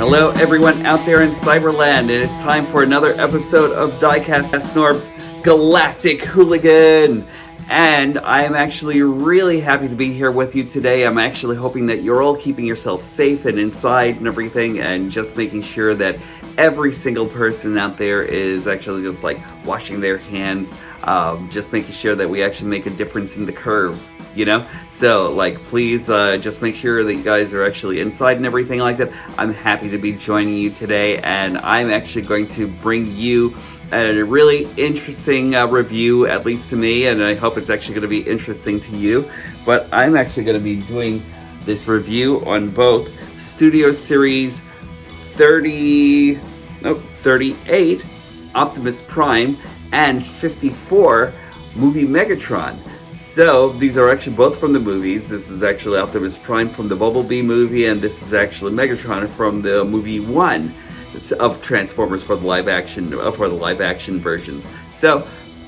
Hello everyone out there in Cyberland, and it's time for another episode of DIECAST NORBZ Galactic Hooligan. And I am actually really happy to be here with you today. I'm actually hoping that you're all keeping yourself safe and inside and everything, and just making sure that every single person out there is actually just like washing their hands, just making sure that we actually make a difference in the curve. You know, so like please just make sure that you guys are actually inside and everything like that. I'm happy to be joining you today, and I'm actually going to bring you a really interesting review, at least to me, and I hope it's actually going to be interesting to you. But I'm actually going to be doing this review on both Studio Series 38 Optimus Prime and 54 movie Megatron. So, these are actually both from the movies. This is actually Optimus Prime from the Bumblebee movie, and this is actually Megatron from the movie 1 of Transformers for the live action versions. So,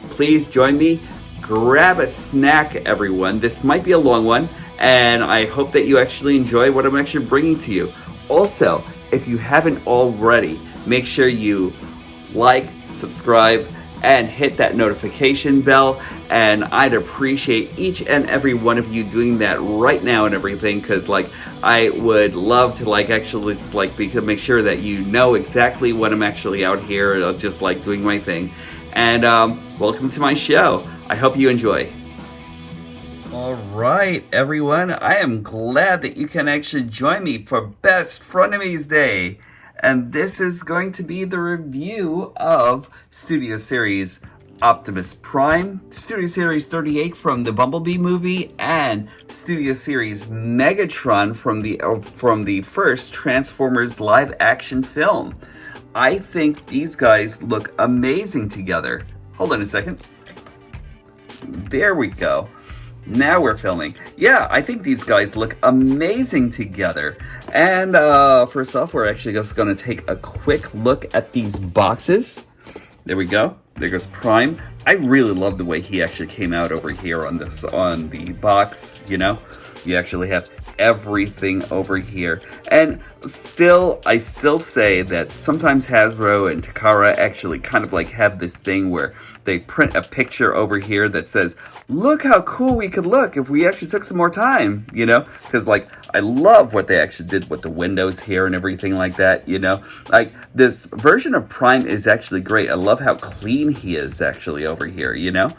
please join me. Grab a snack, everyone. This might be a long one, and I hope that you actually enjoy what I'm actually bringing to you. Also, if you haven't already, make sure you like, subscribe, and hit that notification bell, and I'd appreciate each and every one of you doing that right now and everything, because like I would love to like actually just like make sure that you know exactly when I'm actually out here just like doing my thing. And welcome to my show. I hope you enjoy. Alright everyone, I am glad that you can actually join me for Best Frenemies Day. And this is going to be the review of Studio Series Optimus Prime, Studio Series 38 from the Bumblebee movie, and Studio Series Megatron from the first Transformers live action film. I think these guys look amazing together. Hold on a second. There we go. Now we're filming. Yeah, I think these guys look amazing together. And first off, we're actually just going to take a quick look at these boxes. There we go. There goes Prime. I really love the way he actually came out over here on the box, you know. You actually have everything over here. And I still say that sometimes Hasbro and Takara actually kind of like have this thing where they print a picture over here that says, look how cool we could look if we actually took some more time, you know? Because like, I love what they actually did with the windows here and everything like that, you know? Like, this version of Prime is actually great. I love how clean he is actually over here, you know?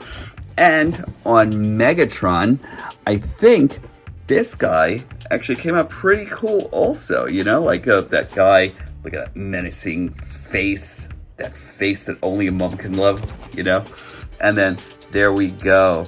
And on Megatron, I think this guy actually came out pretty cool also, you know? Like that guy, look at that menacing face, that face that only a mom can love, you know? And then there we go.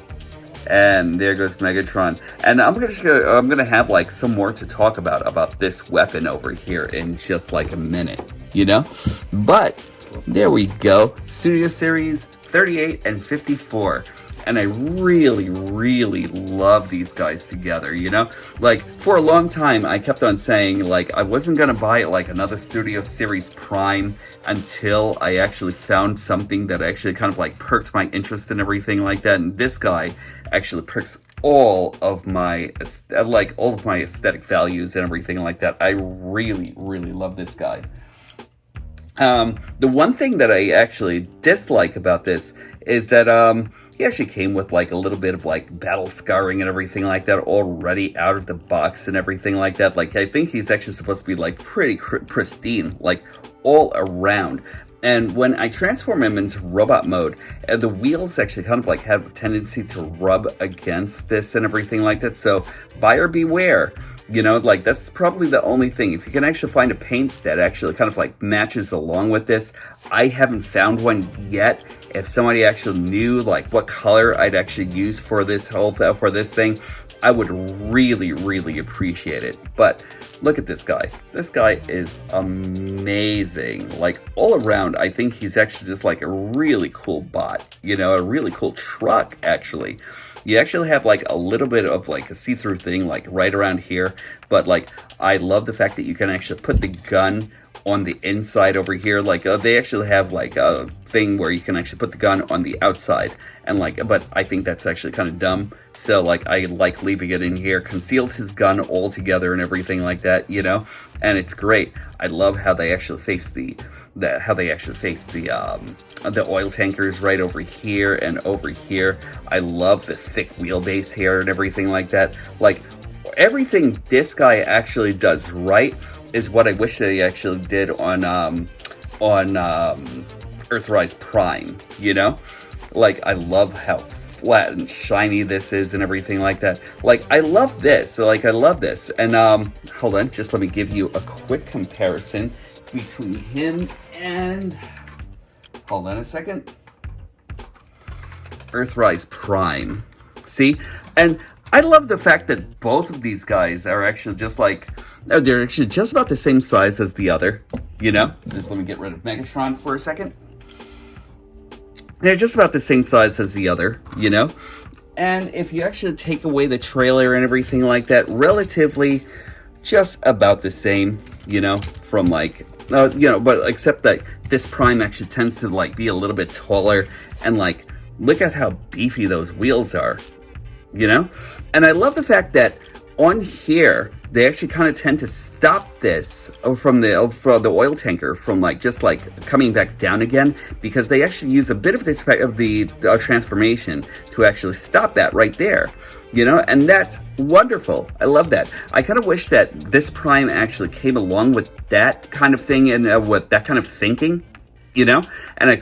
And there goes Megatron. And I'm gonna have like some more to talk about this weapon over here in just like a minute, you know? But there we go. Studio Series 38 and 54. And I really, really love these guys together, you know? Like, for a long time, I kept on saying, like, I wasn't gonna buy, like, another Studio Series Prime until I actually found something that actually kind of, like, perked my interest and everything like that. And this guy actually perks all of my aesthetic values and everything like that. I really, really love this guy. The one thing that I actually dislike about this is that he actually came with like a little bit of like battle scarring and everything like that already out of the box and everything like that. Like, I think he's actually supposed to be like pretty pristine, like all around. And when I transform him into robot mode, the wheels actually kind of like have a tendency to rub against this and everything like that. So buyer beware. You know, like that's probably the only thing. If you can actually find a paint that actually kind of like matches along with this, I haven't found one yet. If somebody actually knew like what color I'd actually use for this thing, I would really, really appreciate it. But look at this guy. This guy is amazing. Like all around, I think he's actually just like a really cool bot, you know, a really cool truck actually. You actually have like a little bit of like a see-through thing like right around here, but like I love the fact that you can actually put the gun on the inside over here. Like they actually have like a thing where you can actually put the gun on the outside, and like, but I think that's actually kind of dumb. So like I like leaving it in here, conceals his gun altogether and everything like that, you know, and it's great. I love how they actually face the oil tankers right over here and over here. I love the thick wheelbase here and everything like that. Like everything this guy actually does right is what I wish that he actually did on Earthrise Prime, you know? Like I love how flat and shiny this is and everything like that. Like I love this. Like I love this. And hold on, just let me give you a quick comparison between him and, hold on a second, Earthrise Prime. See? And I love the fact that both of these guys are actually just like, they're actually just about the same size as the other, you know? Just let me get rid of Megatron for a second. They're just about the same size as the other, you know? And if you actually take away the trailer and everything like that, relatively just about the same, you know, from like, you know, but except that this Prime actually tends to like be a little bit taller, and like, look at how beefy those wheels are, you know? And I love the fact that on here, they actually kind of tend to stop this from the oil tanker from like just like coming back down again, because they actually use a bit of the transformation to actually stop that right there, you know, and that's wonderful. I love that. I kind of wish that this Prime actually came along with that kind of thing and with that kind of thinking, you know, and I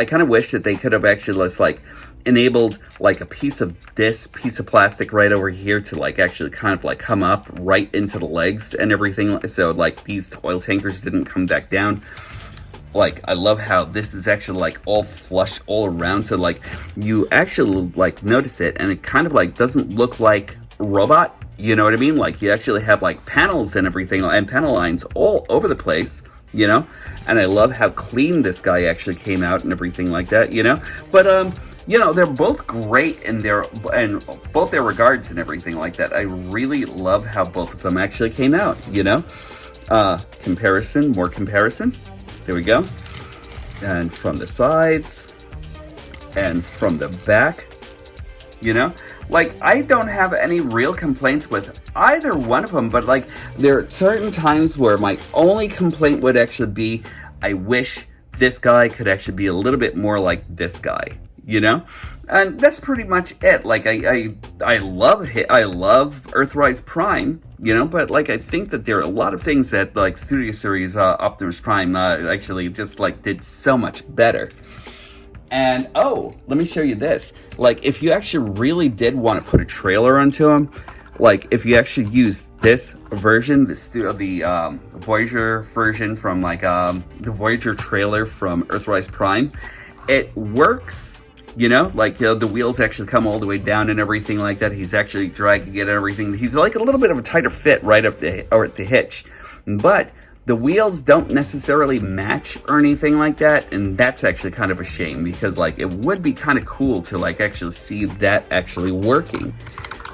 kind of wish that they could have actually just like enabled like a piece of plastic right over here to like actually kind of like come up right into the legs and everything, so like these oil tankers didn't come back down. Like I love how this is actually like all flush all around, so like you actually like notice it and it kind of like doesn't look like a robot, you know what I mean? Like you actually have like panels and everything and panel lines all over the place, you know? And I love how clean this guy actually came out and everything like that, you know? But you know, they're both great in both their regards and everything like that. I really love how both of them actually came out, you know? More comparison. There we go. And from the sides and from the back, you know? Like, I don't have any real complaints with either one of them, but like, there are certain times where my only complaint would actually be, I wish this guy could actually be a little bit more like this guy, you know? And that's pretty much it. Like I love Earthrise Prime, you know, but like I think that there are a lot of things that like Studio Series Optimus Prime actually just like did so much better. And oh, let me show you this. Like if you actually really did want to put a trailer onto him, like if you actually use this version, the Voyager version from like the Voyager trailer from Earthrise Prime, it works. You know, like the wheels actually come all the way down and everything like that. He's actually dragging it and everything. He's like a little bit of a tighter fit right up at the hitch. But the wheels don't necessarily match or anything like that. And that's actually kind of a shame, because like it would be kind of cool to like actually see that actually working.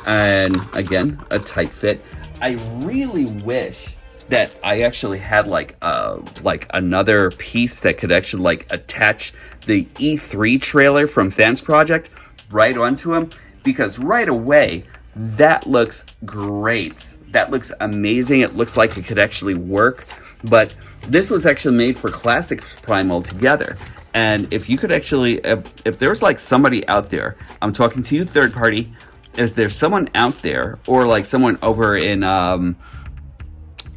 And again, a tight fit. I really wish that I actually had like another piece that could actually like attach the E3 trailer from Fans Project right onto him, because right away that looks great. That looks amazing. It looks like it could actually work. But this was actually made for Classic Prime altogether. And if you could actually, if there's like somebody out there, I'm talking to you third party, if there's someone out there, or like someone over in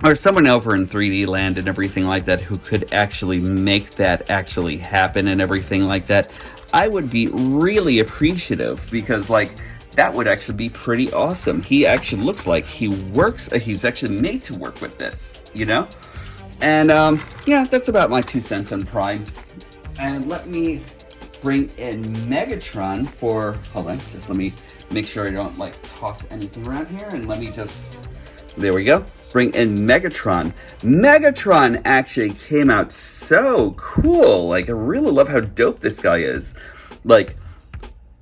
3D land and everything like that who could actually make that actually happen and everything like that, I would be really appreciative, because like that would actually be pretty awesome. He actually looks like he works, he's actually made to work with this, you know? And yeah, that's about my 2 cents on Prime. And let me bring in Megatron for, hold on, just let me make sure I don't like toss anything around here, and let me just, there we go. Bring in Megatron. Megatron actually came out so cool. Like, I really love how dope this guy is. Like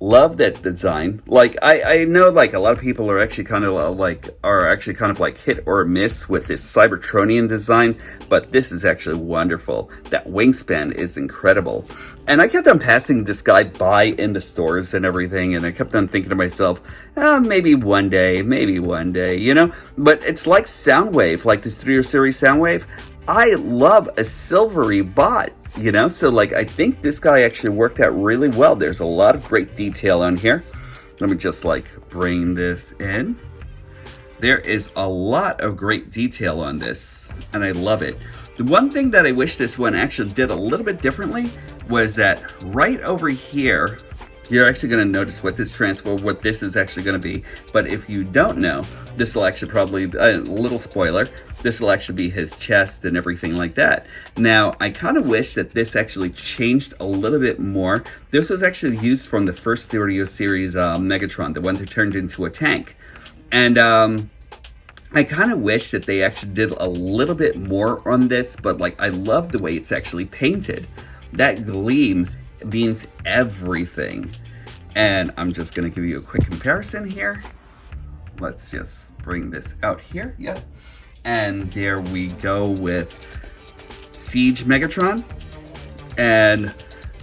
love that design. Like I know like a lot of people are actually kind of like hit or miss with this Cybertronian design, but this is actually wonderful. That wingspan is incredible. And I kept on passing this guy by in the stores and everything, and I kept on thinking to myself, maybe one day, you know? But it's like Soundwave, like the Studio Series Soundwave. I love a silvery bot, you know? So like, I think this guy actually worked out really well. There's a lot of great detail on here. Let me just like bring this in. There is a lot of great detail on this, and I love it. The one thing that I wish this one actually did a little bit differently was that right over here, you're actually going to notice what this is actually going to be. But if you don't know, this will actually probably, a little spoiler, this will actually be his chest and everything like that. Now, I kind of wish that this actually changed a little bit more. This was actually used from the first Studio Series Megatron, the one that turned into a tank. And I kind of wish that they actually did a little bit more on this, but like, I love the way it's actually painted. That gleam means everything. And I'm just going to give you a quick comparison here. Let's just bring this out here. Yep. And there we go with Siege Megatron. And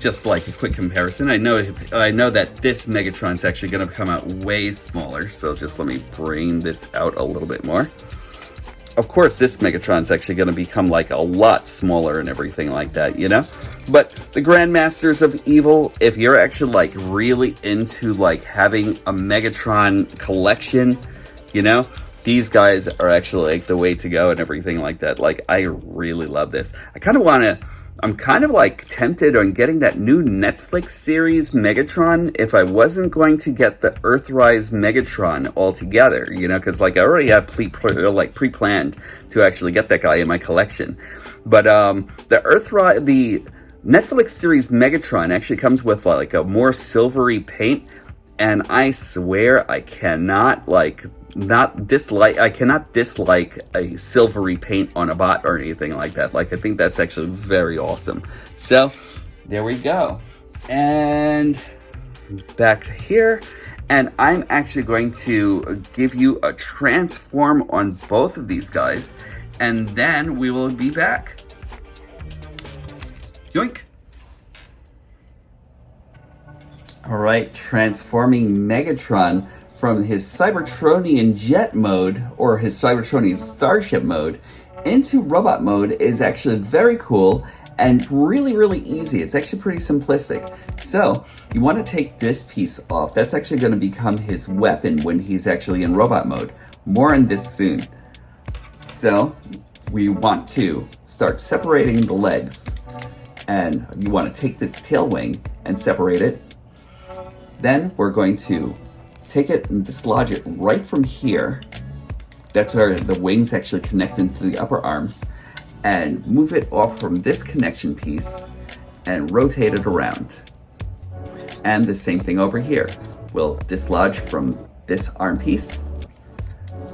just like a quick comparison, I know that this Megatron's actually going to come out way smaller. So just let me bring this out a little bit more. Of course, this Megatron's actually going to become like a lot smaller and everything like that, you know? But the Grandmasters of Evil, if you're actually like really into like having a Megatron collection, you know, these guys are actually like the way to go and everything like that. Like, I really love this. I'm kind of like tempted on getting that new Netflix series Megatron if I wasn't going to get the Earthrise Megatron altogether, you know, because like I already have pre-planned to actually get that guy in my collection. But the Netflix series Megatron actually comes with like a more silvery paint, and I swear I cannot dislike a silvery paint on a bot or anything like that. Like, I think that's actually very awesome. So there we go. And back here, and I'm actually going to give you a transform on both of these guys, and then we will be back. Yoink. All right, transforming Megatron from his Cybertronian jet mode, or his Cybertronian starship mode, into robot mode is actually very cool and really, really easy. It's actually pretty simplistic. So you want to take this piece off. That's actually going to become his weapon when he's actually in robot mode. More on this soon. So we want to start separating the legs, and you want to take this tail wing and separate it. Then we're going to take it and dislodge it right from here. That's where the wings actually connect into the upper arms, and move it off from this connection piece and rotate it around. And the same thing over here. We'll dislodge from this arm piece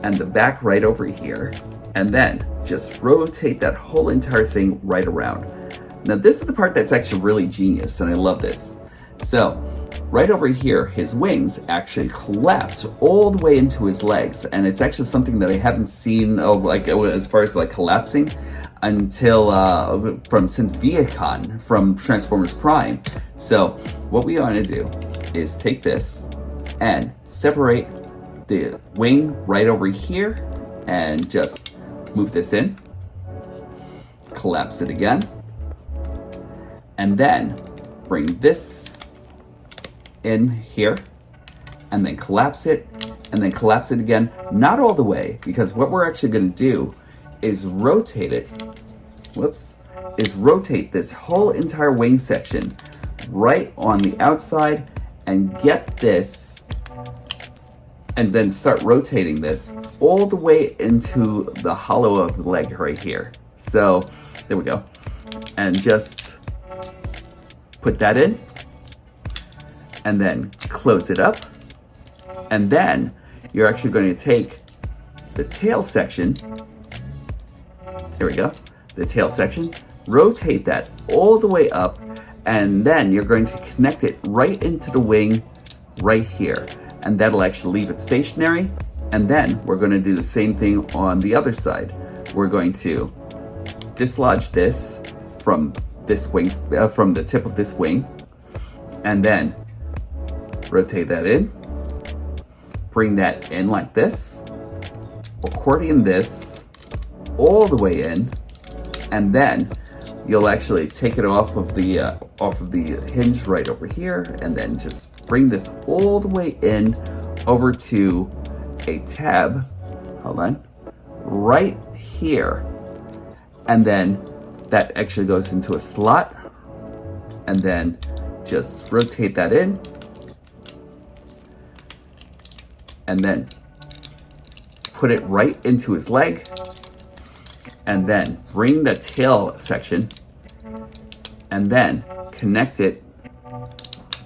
and the back right over here, and then just rotate that whole entire thing right around. Now this is the part that's actually really genius, and I love this. So right over here, his wings actually collapse all the way into his legs, and it's actually something that I haven't seen as far as like collapsing until since DIECAST from Transformers Prime. So what we want to do is take this and separate the wing right over here, and just move this in, collapse it again, and then bring this in here, and then collapse it, and then collapse it again. Not all the way, because what we're actually going to do is rotate it. Rotate this whole entire wing section right on the outside, and get this, and then start rotating this all the way into the hollow of the leg right here. So there we go, and just put that in, and then close it up. And then you're actually going to take the tail section, there we go, the tail section, rotate that all the way up, and then you're going to connect it right into the wing right here. And that'll actually leave it stationary. And then we're going to do the same thing on the other side. We're going to dislodge this from this wing, from the tip of this wing, and then rotate that in, bring that in like this, accordion this all the way in, and then you'll actually take it off of the hinge right over here, and then just bring this all the way in over to a tab, hold on, right here, and then that actually goes into a slot, and then just rotate that in, and then put it right into his leg, and then bring the tail section and then connect it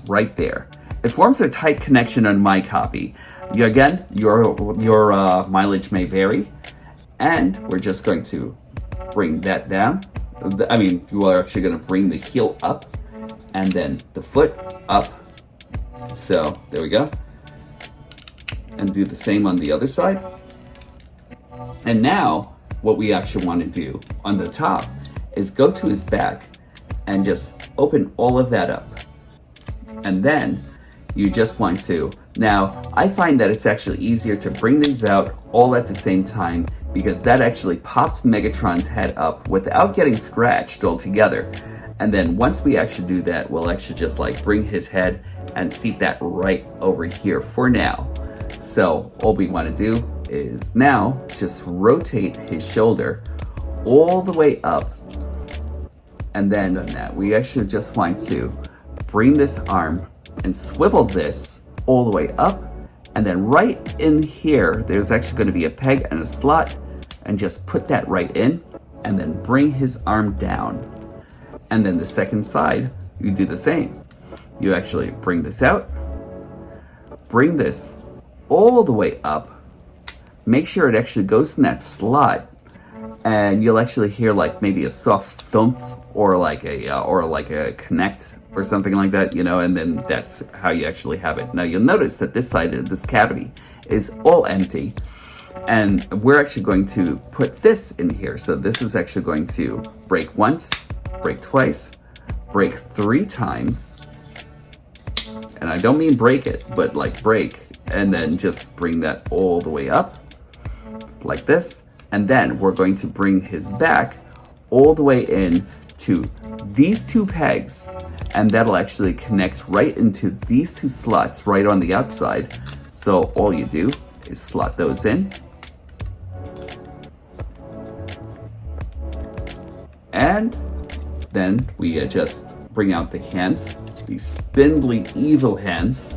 right there. It forms a tight connection on my copy. Again, your mileage may vary, and we're just going to bring that down. I mean, you are actually going to bring the heel up and then the foot up. So there we go. And do the same on the other side. And now what we actually want to do on the top is go to his back and just open all of that up. And then you just want to, now I find that it's actually easier to bring these out all at the same time, because that actually pops Megatron's head up without getting scratched altogether. And then once we actually do that, we'll actually just like bring his head and seat that right over here for now. So all we want to do is now just rotate his shoulder all the way up. And then on that, we actually just want to bring this arm and swivel this all the way up. And then right in here, there's actually going to be a peg and a slot, and just put that right in, and then bring his arm down. And then the second side, you do the same. You actually bring this out, bring this all the way up, make sure it actually goes in that slot, and you'll actually hear like maybe a soft thump or like a connect or something like that, you know, and then that's how you actually have it. Now you'll notice that this side of this cavity is all empty, and we're actually going to put this in here. So this is actually going to break once, break twice, break 3 times, and I don't mean break it, but like break, and then just bring that all the way up like this. And then we're going to bring his back all the way in to these 2 pegs, and that'll actually connect right into these 2 slots right on the outside. So all you do is slot those in, and then we just bring out the hands, these spindly evil hands,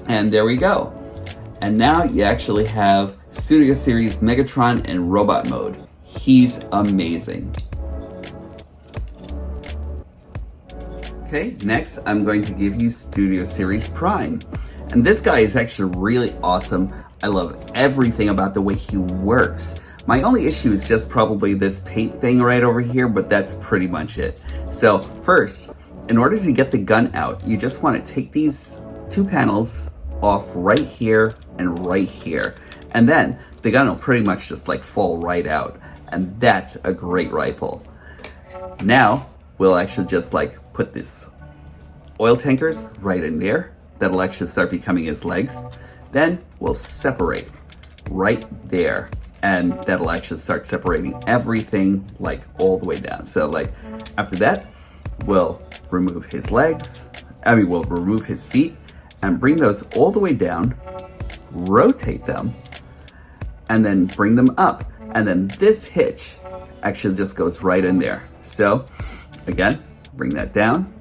and there we go. And now you actually have Studio Series Megatron in robot mode. He's amazing. Okay, next I'm going to give you Studio Series Prime. And this guy is actually really awesome. I love everything about the way he works. My only issue is just probably this paint thing right over here, but that's pretty much it. So first, in order to get the gun out, you just want to take these 2 panels off right here and right here. And then the gun will pretty much just like fall right out. And that's a great rifle. Now, we'll actually just like put this oil tankers right in there. That'll actually start becoming his legs. Then we'll separate right there. And that'll actually start separating everything like all the way down. So like after that, we'll remove his legs. We'll remove his feet and bring those all the way down, rotate them, and then bring them up. And then this hitch actually just goes right in there. So again, bring that down,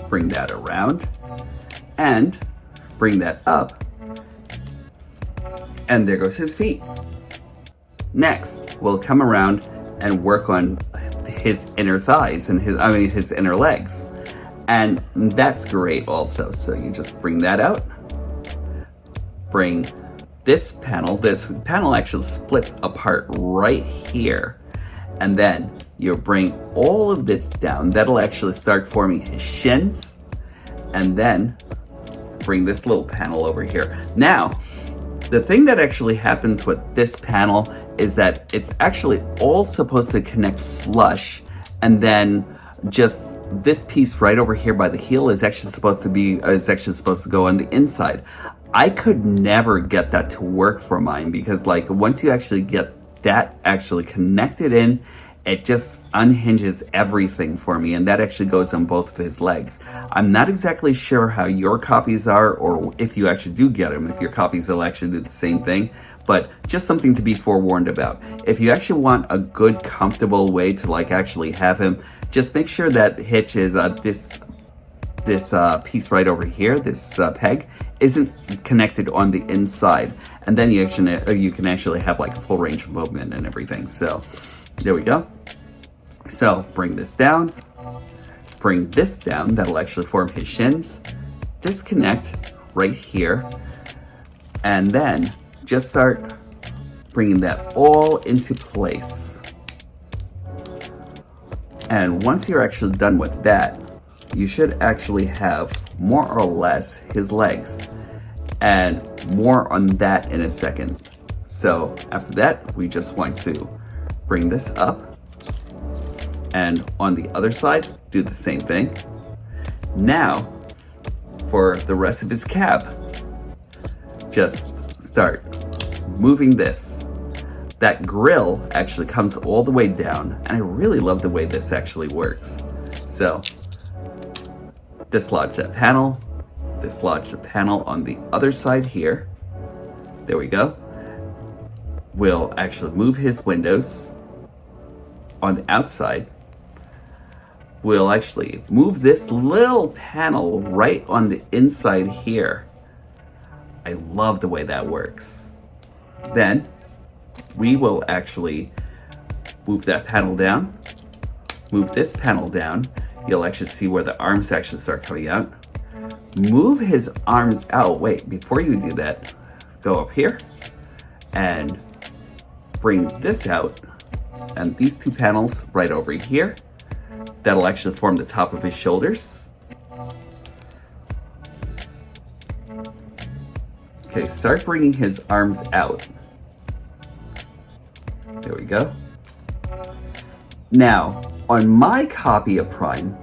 bring that around, and bring that up. And there goes his feet. Next, we'll come around and work on his inner thighs and his inner legs. And that's great also. So you just bring that out, bring this panel actually splits apart right here. And then you bring all of this down. That'll actually start forming his shins. and then bring this little panel over here. Now, the thing that actually happens with this panel is that it's actually all supposed to connect flush, and then just this piece right over here by the heel is actually supposed to go on the inside. I could never get that to work for mine, because like once you actually get that actually connected in, it just unhinges everything for me, and that actually goes on both of his legs. I'm not exactly sure how your copies are, or if you actually do get them, if your copies will actually do the same thing, but just something to be forewarned about. If you actually want a good, comfortable way to like actually have him, just make sure that hitch is this piece right over here, this peg, isn't connected on the inside, and then you can actually have like a full range of movement and everything. So there we go. So bring this down, that'll actually form his shins, disconnect right here, and then just start bringing that all into place. And once you're actually done with that, you should actually have more or less his legs, and more on that in a second. So after that, we just want to bring this up, and on the other side, do the same thing. Now, for the rest of his cab, just start moving this. That grill actually comes all the way down, and I really love the way this actually works. So, dislodge that panel, dislodge the panel on the other side here. There we go. We'll actually move his windows on the outside. We'll actually move this little panel right on the inside here. I love the way that works. Then we will actually move that panel down, move this panel down. You'll actually see where the arms actually start coming out. Move his arms out. Wait, before you do that, go up here and bring this out, and these two panels right over here. That'll actually form the top of his shoulders. Okay, start bringing his arms out. There we go. Now, on my copy of Prime,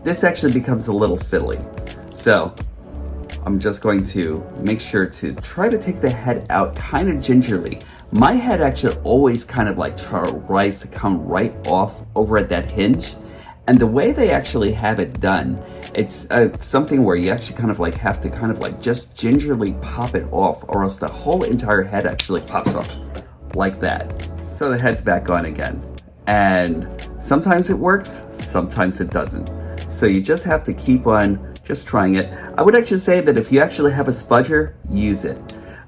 this actually becomes a little fiddly. So, I'm just going to make sure to try to take the head out kind of gingerly. My head actually always kind of like tries to come right off over at that hinge. And the way they actually have it done, it's something where you actually kind of like have to kind of like just gingerly pop it off, or else the whole entire head actually pops off like that. So the head's back on again. And sometimes it works, sometimes it doesn't. So you just have to keep on just trying it. I would actually say that if you actually have a spudger, use it.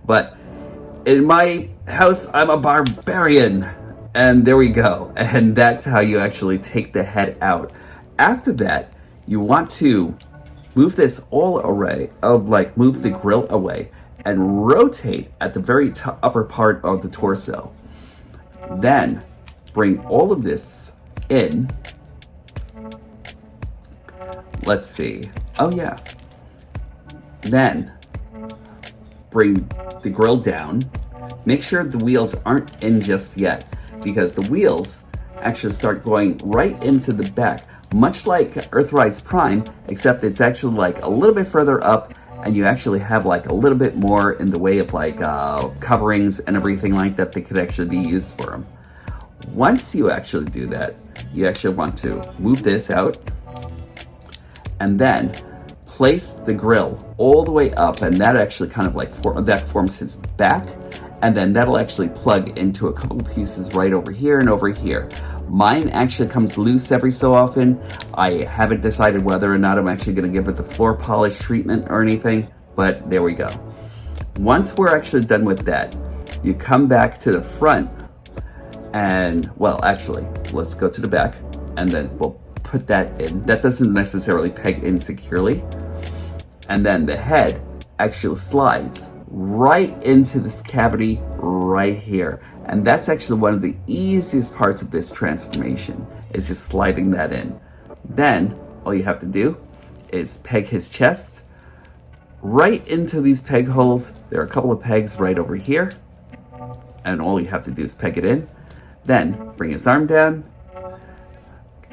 But in my house, I'm a barbarian. And there we go. And that's how you actually take the head out. After that, you want to move this all away, move the grill away and rotate at the very upper part of the torso. Then bring all of this in. Let's see. Oh yeah. Then bring the grill down. Make sure the wheels aren't in just yet, because the wheels actually start going right into the back, much like Earthrise Prime, except it's actually like a little bit further up, and you actually have like a little bit more in the way of like coverings and everything like that that could actually be used for them. Once you actually do that, you actually want to move this out, and then place the grill all the way up, and that actually kind of like that forms his back. And then that'll actually plug into a couple of pieces right over here and over here. Mine actually comes loose every so often. I haven't decided whether or not I'm actually gonna give it the floor polish treatment or anything, but there we go. Once we're actually done with that, you come back to the front and, well, actually, let's go to the back and then we'll put that in. That doesn't necessarily peg in securely. And then the head actually slides right into this cavity right here. And that's actually one of the easiest parts of this transformation, is just sliding that in. Then all you have to do is peg his chest right into these peg holes. There are a couple of pegs right over here, and all you have to do is peg it in. Then bring his arm down,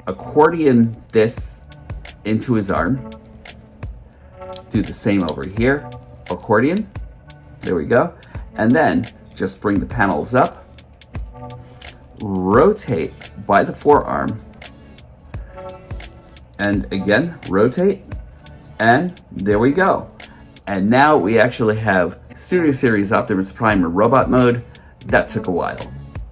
accordion this into his arm. Do the same over here, accordion. There we go. And then just bring the panels up, rotate by the forearm, and again, rotate, and there we go. And now we actually have Studio Series Optimus Prime in robot mode. That took a while.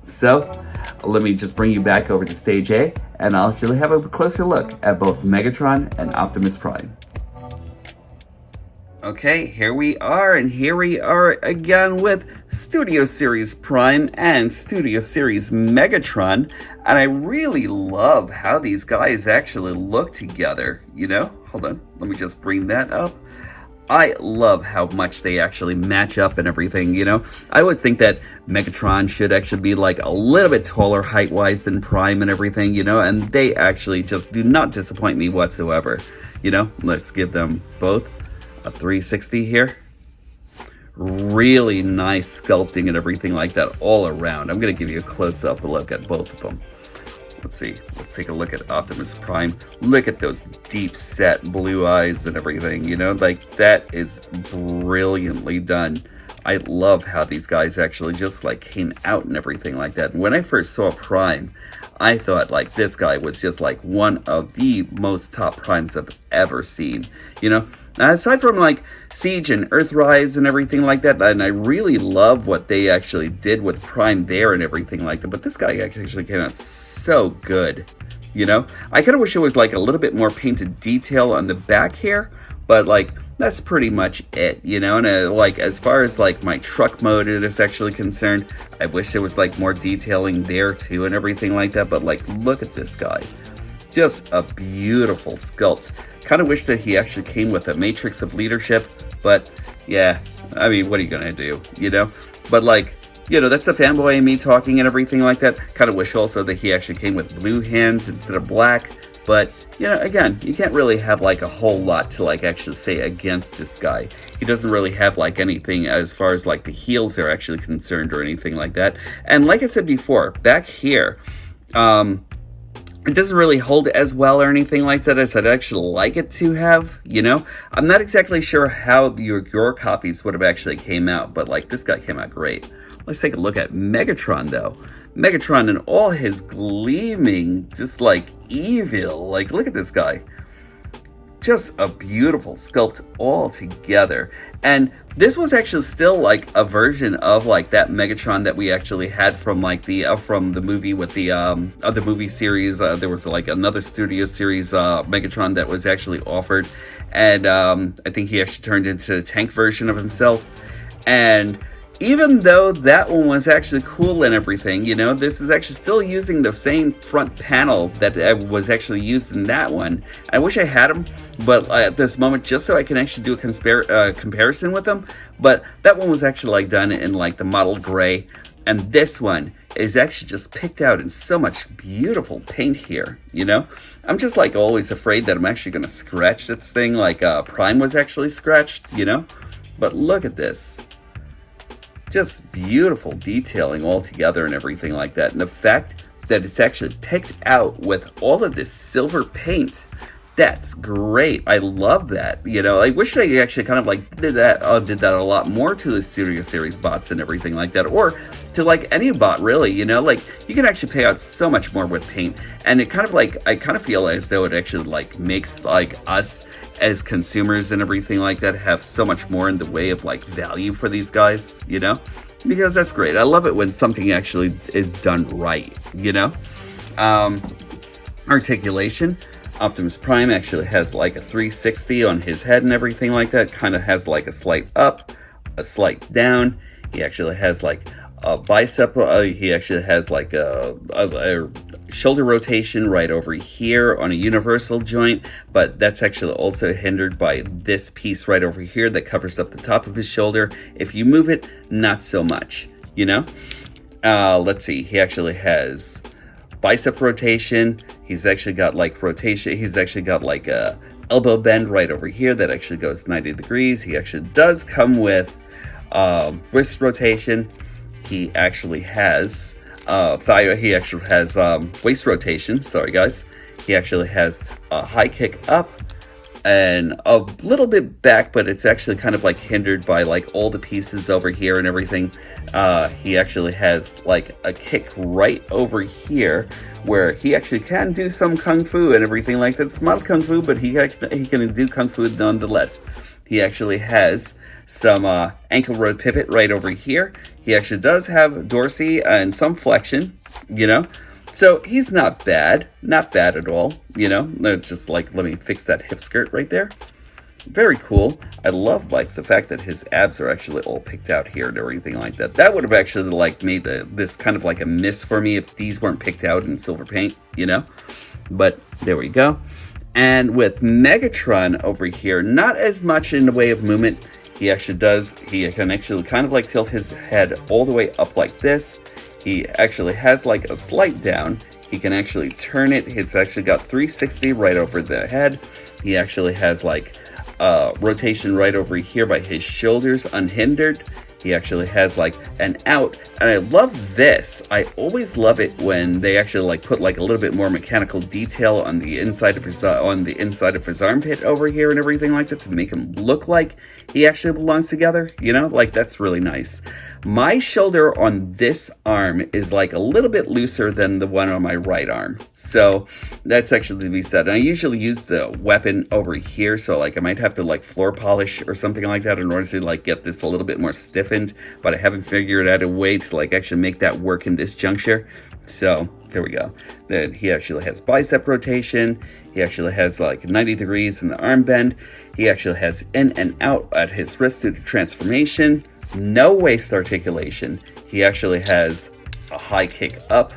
So let me just bring you back over to stage A, and I'll actually have a closer look at both Megatron and Optimus Prime. Okay, here we are again with Studio Series Prime and Studio Series Megatron, and I really love how these guys actually look together, you know? Hold on, let me just bring that up. I love how much they actually match up and everything, you know? I always think that Megatron should actually be like a little bit taller height-wise than Prime and everything, you know? And they actually just do not disappoint me whatsoever, you know? Let's give them both a 360 here. Really nice sculpting and everything like that all around. I'm going to give you a close-up look at both of them. Let's see. Let's take a look at Optimus Prime. Look at those deep set blue eyes and everything, you know, like that is brilliantly done. I love how these guys actually just like came out and everything like that. And when I first saw Prime, I thought like this guy was just like one of the most top Primes I've ever seen, you know. Aside from like Siege and Earthrise and everything like that, and I really love what they actually did with Prime there and everything like that, but this guy actually came out so good, you know? I kind of wish it was like a little bit more painted detail on the back here, but like that's pretty much it, you know? And like as far as like my truck mode is actually concerned, I wish there was like more detailing there too and everything like that, but like look at this guy. Just a beautiful sculpt. Kind of wish that he actually came with a matrix of leadership, but yeah, I mean, what are you gonna do, you know? But like, you know, that's the fanboy in me talking and everything like that. Kind of wish also that he actually came with blue hands instead of black, but you know, again, you can't really have like a whole lot to like actually say against this guy. He doesn't really have like anything as far as like the heels are actually concerned or anything like that. And like I said before, back here, it doesn't really hold as well or anything like that as I'd actually like it to have, you know? I'm not exactly sure how your copies would have actually came out, but like this guy came out great. Let's take a look at Megatron though. Megatron in all his gleaming, just like evil, like look at this guy. Just a beautiful sculpt all together. And this was actually still like a version of like that Megatron that we actually had from like the from the movie with the movie series. There was like another Studio Series Megatron that was actually offered, and I think he actually turned into the tank version of himself. And even though that one was actually cool and everything, you know, this is actually still using the same front panel that was actually used in that one. I wish I had them, but at this moment, just so I can actually do a comparison with them. But that one was actually like done in like the model gray, and this one is actually just picked out in so much beautiful paint here, you know? I'm just like always afraid that I'm actually gonna scratch this thing like Prime was actually scratched, you know? But look at this. Just beautiful detailing all together and everything like that. And the fact that it's actually picked out with all of this silver paint, that's great. I love that. You know, I wish they actually kind of like did that a lot more to the Studio Series bots and everything like that, or to like any bot really. You know, like you can actually pay out so much more with paint, and it kind of like I kind of feel as though it actually like makes like us as consumers and everything like that have so much more in the way of like value for these guys. You know, because that's great. I love it when something actually is done right. You know, articulation. Optimus Prime actually has like a 360 on his head and everything like that. Kind of has like a slight up, a slight down. He actually has like a bicep. He actually has like a shoulder rotation right over here on a universal joint. But that's actually also hindered by this piece right over here that covers up the top of his shoulder. If you move it, not so much, you know? Let's see. He actually has bicep rotation. He's actually got like rotation. He's actually got like a elbow bend right over here that actually goes 90 degrees. He actually does come with wrist rotation. He actually has waist rotation. Sorry guys. He actually has a high kick up and a little bit back, but it's actually kind of like hindered by like all the pieces over here and everything. He actually has like a kick right over here where he actually can do some kung fu and everything like that. It's mild kung fu, but he can do kung fu nonetheless. He actually has some ankle road pivot right over here. He actually does have dorsey and some flexion, you know. So he's not bad at all, you know. Just like, let me fix that hip skirt right there. Very cool. I love like the fact that his abs are actually all picked out here and everything like that. That would have actually like made this kind of like a miss for me if these weren't picked out in silver paint, you know. But there we go. And with Megatron over here, not as much in the way of movement. He can actually kind of like tilt his head all the way up like this. He actually has like a slight down. He can actually turn it. It's actually got 360 right over the head. He actually has like rotation right over here by his shoulders unhindered. He actually has like an out, and I love this. I always love it when they actually like put like a little bit more mechanical detail on the inside of his armpit over here and everything like that to make him look like he actually belongs together. You know, like that's really nice. My shoulder on this arm is like a little bit looser than the one on my right arm, so that's actually to be said. And I usually use the weapon over here, so like I might have to like floor polish or something like that in order to like get this a little bit more stiffened, but I haven't figured out a way to like actually make that work in this juncture. So there we go. Then he actually has bicep rotation. He actually has like 90 degrees in the arm bend. He actually has in and out at his wrist due to transformation. No waist articulation. He actually has a high kick up,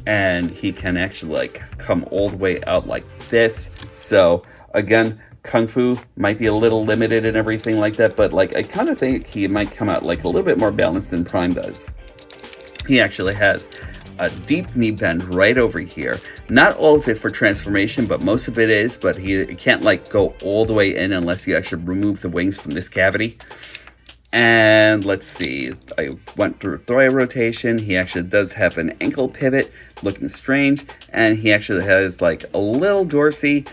and he can actually like come all the way out like this. So again, kung fu might be a little limited and everything like that, but like I kind of think he might come out like a little bit more balanced than Prime does. He actually has a deep knee bend right over here. Not all of it for transformation, but most of it is, but he can't like go all the way in unless you actually remove the wings from this cavity. And let's see, I went through thigh rotation. He actually does have an ankle pivot, looking strange, and he actually has like a little dorsey,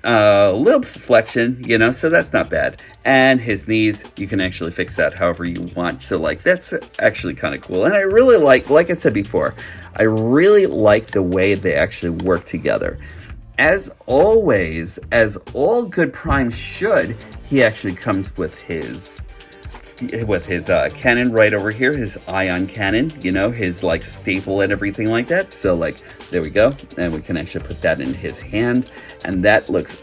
a little flexion, you know, so that's not bad. And his knees, you can actually fix that however you want. So like that's actually kind of cool. And I really like I said before, I really like the way they actually work together. As always, as all good primes should, he actually comes with his cannon right over here, his ion cannon, you know, his like staple and everything like that. So like there we go, and we can actually put that in his hand, and that looks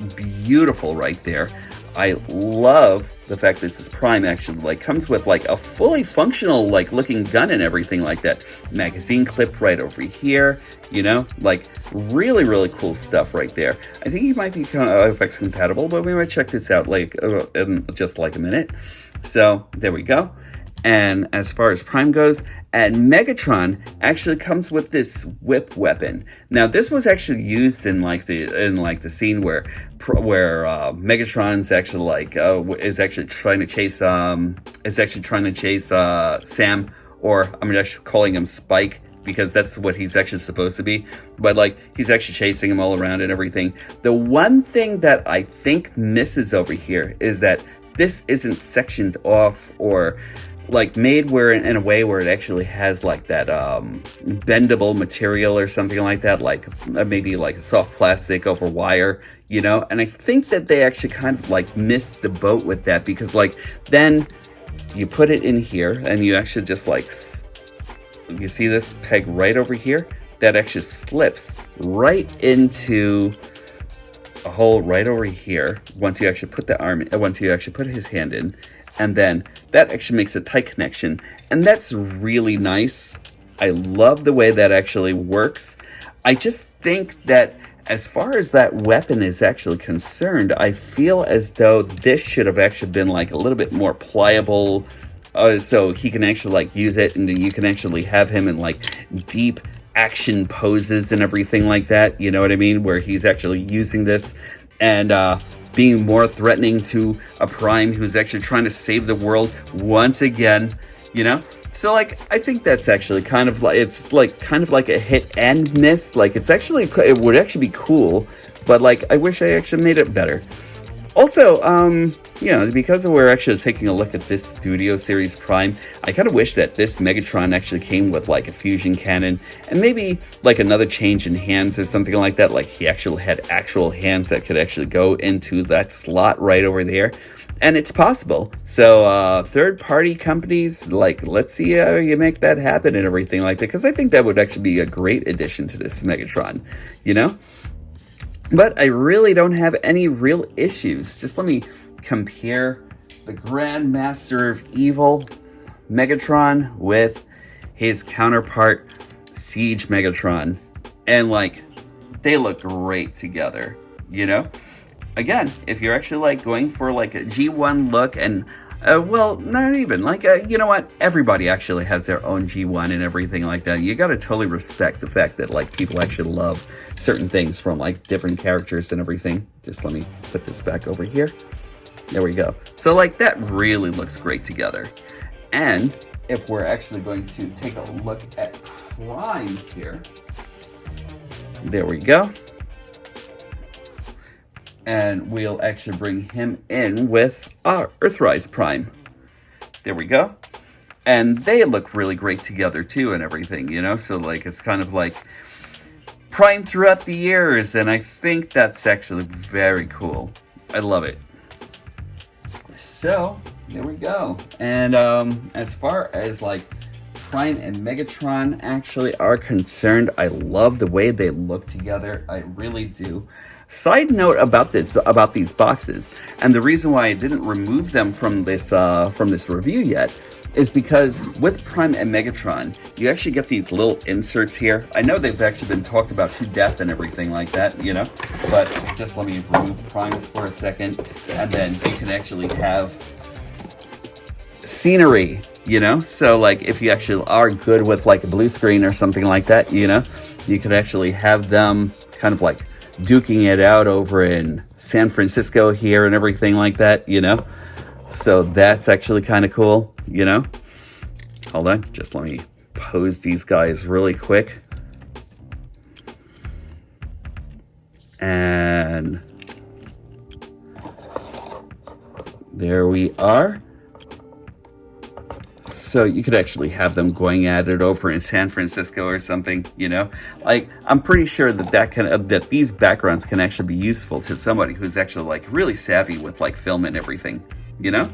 beautiful right there. I love the fact this is Prime actually like comes with like a fully functional like looking gun and everything like that. Magazine clip right over here, you know, like really cool stuff right there. I think he might be FX compatible, but we might check this out like in just like a minute. So there we go. And as far as Prime goes, and Megatron actually comes with this whip weapon. Now this was actually used in the scene where Megatron's actually like is actually trying to chase Sam, or I'm actually calling him Spike, because that's what he's actually supposed to be. But like he's actually chasing him all around and everything. The one thing that I think misses over here is that this isn't sectioned off or like made where in a way where it actually has like that bendable material or something like that, like maybe like a soft plastic over wire, you know. And I think that they actually kind of like missed the boat with that, because like then you put it in here and you actually just like, you see this peg right over here that actually slips right into a hole right over here once you actually put his hand in, and then that actually makes a tight connection, and that's really nice. I love the way that actually works. I just think that as far as that weapon is actually concerned, I feel as though this should have actually been like a little bit more pliable, so he can actually like use it, and then you can actually have him in like deep action poses and everything like that, you know what I mean, where he's actually using this. And being more threatening to a Prime who's actually trying to save the world once again, you know? So like, I think that's actually kind of like, it's like kind of like a hit and miss. Like it's actually, it would actually be cool, but like, I wish I actually made it better. Also, you know, because we're actually taking a look at this Studio Series Prime, I kind of wish that this Megatron actually came with like a fusion cannon and maybe like another change in hands or something like that. Like he actually had actual hands that could actually go into that slot right over there. And it's possible. So third-party companies, like, let's see how you make that happen and everything like that. Because I think that would actually be a great addition to this Megatron, you know? But I really don't have any real issues. Just let me compare the Grand Master of Evil Megatron with his counterpart Siege Megatron. And, like, they look great together, you know? Again, if you're actually like going for like a G1 look and, well, not even like, you know what? Everybody actually has their own G1 and everything like that. You got to totally respect the fact that like people actually love certain things from like different characters and everything. Just let me put this back over here. There we go. So like that really looks great together. And if we're actually going to take a look at Prime here, there we go. And we'll actually bring him in with our Earthrise Prime. There we go. And they look really great together too and everything, you know? So like, it's kind of like Prime throughout the years. And I think that's actually very cool. I love it. So, there we go. And as far as like Prime and Megatron actually are concerned, I love the way they look together. I really do. Side note about these boxes, and the reason why I didn't remove them from this review yet is because with Prime and Megatron, you actually get these little inserts here. I know they've actually been talked about to death and everything like that, you know, but just let me remove the Primes for a second, and then you can actually have scenery, you know? So like if you actually are good with like a blue screen or something like that, you know, you could actually have them kind of like duking it out over in San Francisco here and everything like that, you know? So that's actually kind of cool, you know? Hold on, just let me pose these guys really quick. And there we are. So you could actually have them going at it over in San Francisco or something, you know? Like, I'm pretty sure that these backgrounds can actually be useful to somebody who's actually like really savvy with like film and everything, you know?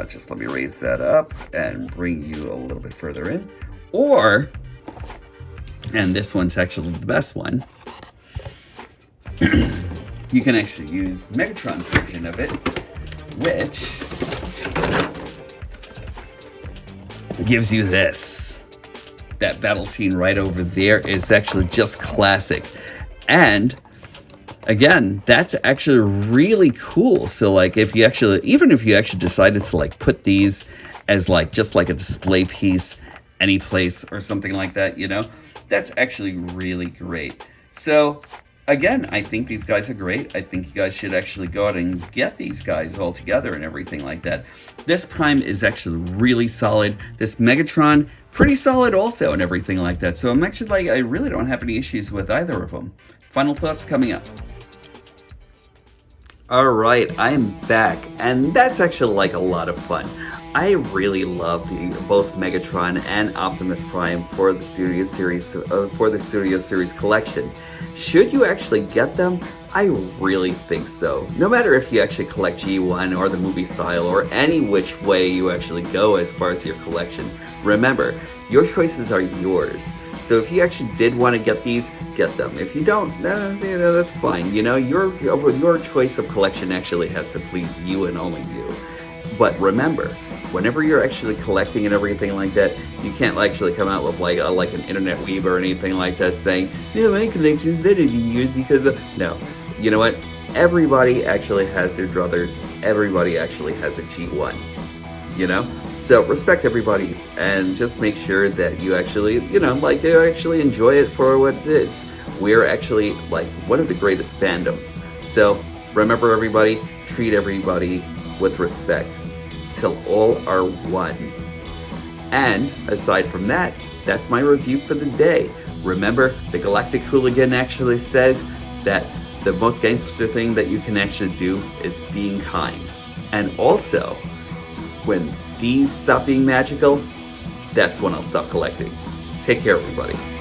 Just let me raise that up and bring you a little bit further in. Or, and this one's actually the best one, you can actually use Megatron's version of it, which gives you this. That battle scene right over there is actually just classic. And again, that's actually really cool. So like if you actually, even if you actually decided to like put these as like just like a display piece any place or something like that, you know, that's actually really great. So again, I think these guys are great. I think you guys should actually go out and get these guys all together and everything like that. This Prime is actually really solid. This Megatron, pretty solid also and everything like that. So I'm actually like, I really don't have any issues with either of them. Final thoughts coming up. All right, I'm back, and that's actually like a lot of fun. I really love both Megatron and Optimus Prime for the Studio Series collection. Should you actually get them? I really think so. No matter if you actually collect G1 or the movie style or any which way you actually go as far as your collection, remember, your choices are yours. So if you actually did want to get these, get them. If you don't, you know, that's fine. You know, your choice of collection actually has to please you and only you. But remember, whenever you're actually collecting and everything like that, you can't actually come out with like an internet weeb or anything like that saying, "No, my collection's better than yours because of..." No, you know what? Everybody actually has their druthers. Everybody actually has a G1. You know, so respect everybody's and just make sure that you actually, you know, like you actually enjoy it for what it is. We're actually like one of the greatest fandoms. So Remember everybody, treat everybody with respect till all are one. And aside from that, that's my review for the day. Remember, the Galactic Hooligan actually says that the most gangster thing that you can actually do is being kind. And also, when these stop being magical, that's when I'll stop collecting. Take care, everybody.